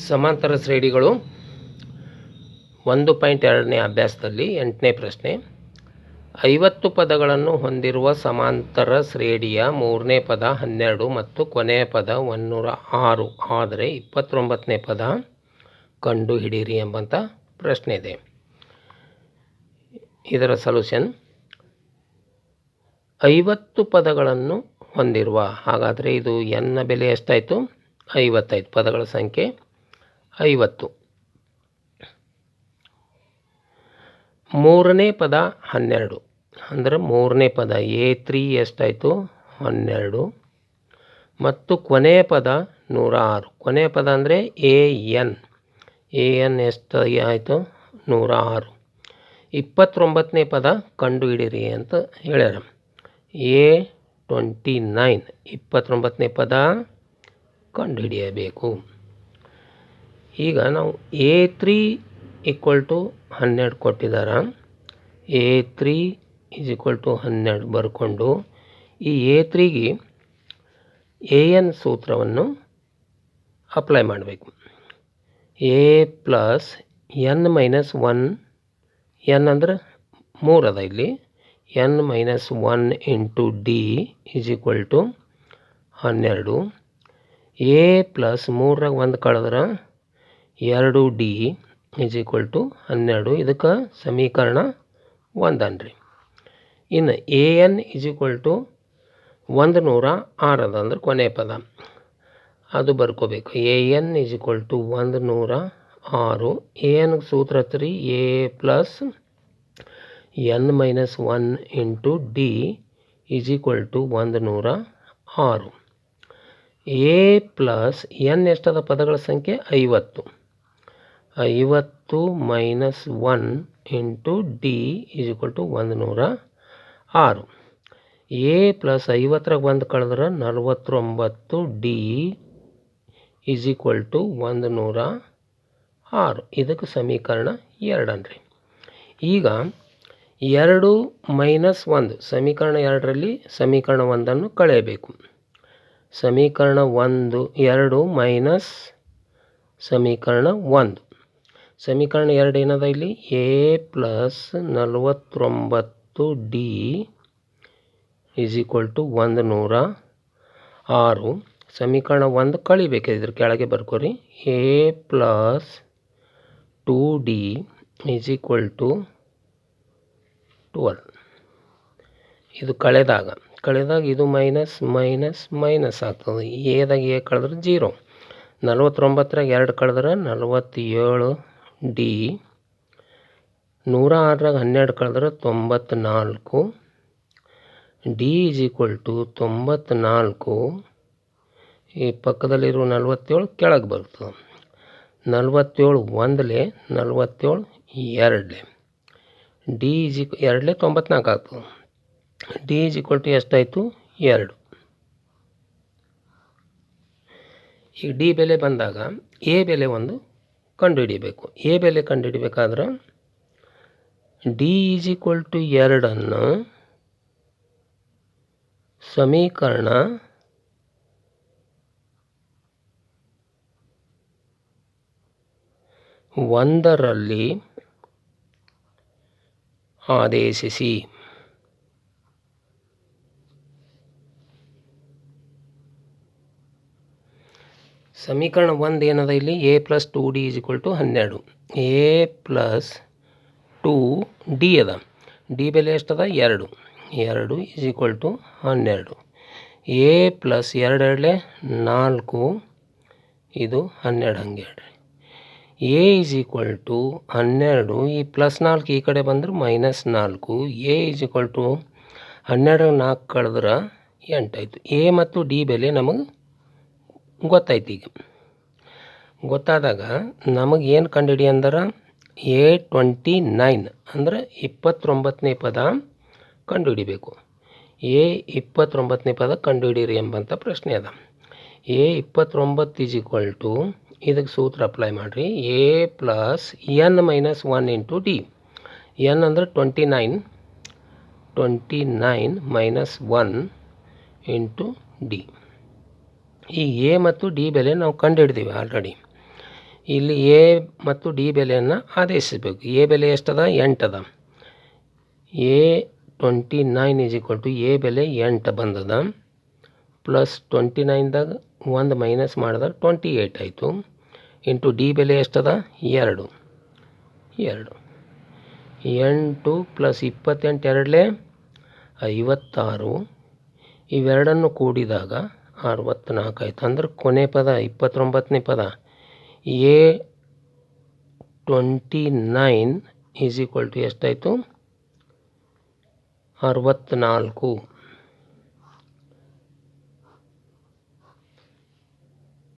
ಸಮಾಂತರ ಶ್ರೇಣಿಗಳು 1.2ನೇ ಅಭ್ಯಾಸದಲ್ಲಿ 8ನೇ ಪ್ರಶ್ನೆ. 50 ಪದಗಳನ್ನು ಹೊಂದಿರುವ ಸಮಾಂತರ ಶ್ರೇಣಿಯ ಮೂರನೇ ಪದ 12 ಮತ್ತು ಕೊನೆಯ ಪದ 106 ಆದರೆ 29ನೇ ಪದ ಕಂಡುಹಿಡಿಯಿರಿ ಎಂಬಂಥ ಪ್ರಶ್ನೆ ಇದೆ. ಇದರ ಸೊಲ್ಯೂಷನ್ 50 ಪದಗಳನ್ನು ಹೊಂದಿರುವ, ಹಾಗಾದರೆ ಇದು ಎನ್ನ ಬೆಲೆ ಎಷ್ಟಾಯಿತು? 55. ಪದಗಳ ಸಂಖ್ಯೆ 50. ಮೂರನೇ ಪದ 12 ಅಂದರೆ ಮೂರನೇ ಪದ A3 ಎಷ್ಟಾಯಿತು? 12 ಮತ್ತು ಕೊನೆಯ ಪದ 106. ಕೊನೆಯ ಪದ ಅಂದರೆ AN ಎಷ್ಟು ಆಯಿತು? 106. 29ನೇ ಪದ ಕಂಡುಹಿಡಿಯಿರಿ ಅಂತ ಹೇಳ್ಯಾರ. A29. 29ನೇ ಪದ ಕಂಡುಹಿಡಿಯಬೇಕು. ಈಗ ನಾವು A3 = 12 ಕೊಟ್ಟಿದ್ದಾರೆ. A3 = 12 ಬರ್ಕೊಂಡು ಈ A3ಗೆ AN ಸೂತ್ರವನ್ನು ಅಪ್ಲೈ ಮಾಡಬೇಕು. A ಪ್ಲಸ್ N - 1, N ಅಂದರೆ 3 ಅದ ಇಲ್ಲಿ. N - 1 × D = 12. A ಪ್ಲಸ್ 3ರಾಗ 1 ಕಳೆದ್ರೆ 2D = 12. ಇದಕ್ಕೆ ಸಮೀಕರಣ 1 ಅನ್ರಿ. ಇನ್ನು AN = 106 ಅದ ಅಂದ್ರೆ ಕೊನೆಯ ಪದ, ಅದು ಬರ್ಕೋಬೇಕು. AN = 106. AN ಸೂತ್ರ ಹತ್ತಿರಿ A plus N - 1 × D = 106. A plus N ಎಷ್ಟದ? ಪದಗಳ ಸಂಖ್ಯೆ 50. 50 - 1 × D = 106. A ಪ್ಲಸ್ 50ರಾಗ 1 ಕಳೆದ್ರೆ 49. D = 106. ಇದಕ್ಕೆ ಸಮೀಕರಣ 2 ಅನ್ರಿ. ಈಗ 2 - 1 ಸಮೀಕರಣ 2ರಲ್ಲಿ ಸಮೀಕರಣ 1ಅನ್ನು ಕಳೆಯಬೇಕು. ಸಮೀಕರಣ 2 ಮೈನಸ್ ಸಮೀಕರಣ 1. ಸಮೀಕರಣ 2 ಏನದ ಇಲ್ಲಿ? A plus 49D = 106. ಸಮೀಕರಣ 1 ಕಳಿಬೇಕು. ಇದ್ರ ಕೆಳಗೆ ಬರ್ಕೋರಿ. A plus 2D = 12. ಇದು ಕಳೆದಾಗ ಇದು ಮೈನಸ್ ಆಗ್ತದೆ. ಎದಾಗ A ಕಳೆದ್ರೆ 0. 49ರಾಗ 2 ಕಳೆದ್ರೆ 47D. 106ರಾಗ 12 ಕಳೆದ್ರೆ 94. D = 94. ಈ ಪಕ್ಕದಲ್ಲಿರೋ 47 ಕೆಳಗೆ ಬರ್ತದೆ. 47 1ಲೆ, 47 2ಲೆ. D 2ಲೆ 94 ಆಗ್ತದೆ. D = ಎಷ್ಟಾಯಿತು? 2. ಈಗ D ಬೆಲೆ ಬಂದಾಗ A ಬೆಲೆ ಒಂದು ಕಂಡುಹಿಡಿಯಬೇಕು. A ಬೆಲೆ ಕಂಡುಹಿಡಿಬೇಕಾದ್ರೆ D = 2ಅನ್ನು ಸಮೀಕರಣ 1ರಲ್ಲಿ ಆದೇಶಿಸಿ. ಸಮೀಕರಣ 1 ಏನದ ಇಲ್ಲಿ? A plus 2D = 12. A plus 2D ಅದ. D ಬೆಲೆ ಎಷ್ಟದ? 2. 2 = 12. A plus 2 2ಲೆ 4. ಇದು 12 ಹಂಗೆ ಹೇಳ್ರಿ. A = 12. ಈ ಪ್ಲಸ್ 4 ಈ ಕಡೆ ಬಂದ್ರೆ -4. A = 12 4 ಕಳೆದ್ರೆ 8 ಆಯಿತು. A ಮತ್ತು D ಬೆಲೆ ನಮಗೆ ಗೊತ್ತಾಯ್ತು. ಈಗ ಗೊತ್ತಾದಾಗ ನಮಗೆ ಏನು ಕಂಡುಹಿಡಿ ಅಂದ್ರೆ A29 ಅಂದ್ರೆ 29ನೇ ಪದ ಕಂಡುಹಿಡಿಬೇಕು. A29ನೇ ಪದ ಕಂಡುಹಿಡಿಯಿರಿ ಎಂಬಂಥ ಪ್ರಶ್ನೆ ಅದ. A29 = ಇದಕ್ಕೆ ಸೂತ್ರ ಅಪ್ಲೈ ಮಾಡಿರಿ. A plus N - 1 × D. N ಅಂದರೆ 29 - 1 × D. ಈ A ಮತ್ತು D ಬೆಲೆ ನಾವು ಕಂಡುಹಿಡಿದೀವಿ ಆಲ್ರೆಡಿ. ಇಲ್ಲಿ ಎ ಮತ್ತು ಡಿ ಬೆಲೆಯನ್ನು ಆದೇಶಿಸಬೇಕು. ಎ ಬೆಲೆ ಎಷ್ಟದ? 8 ಅದ. A29 ಎ ಬೆಲೆ 8 ಬಂದದ, ಪ್ಲಸ್ 29ದಾಗ 1 ಮೈನಸ್ ಮಾಡಿದಾಗ 28 ಆಯಿತು, ಇಂಟು ಡಿ ಬೆಲೆ ಎಷ್ಟದ? 2. 8 ಪ್ಲಸ್ 28 ಎರಡಲೇ 56. ಇವೆರಡನ್ನು ಕೂಡಿದಾಗ 64 ಆಯಿತು. ಅಂದ್ರೆ ಕೊನೆ ಪದ 29ನೇ ಪದ A29 ಎಷ್ಟಾಯಿತು? 64.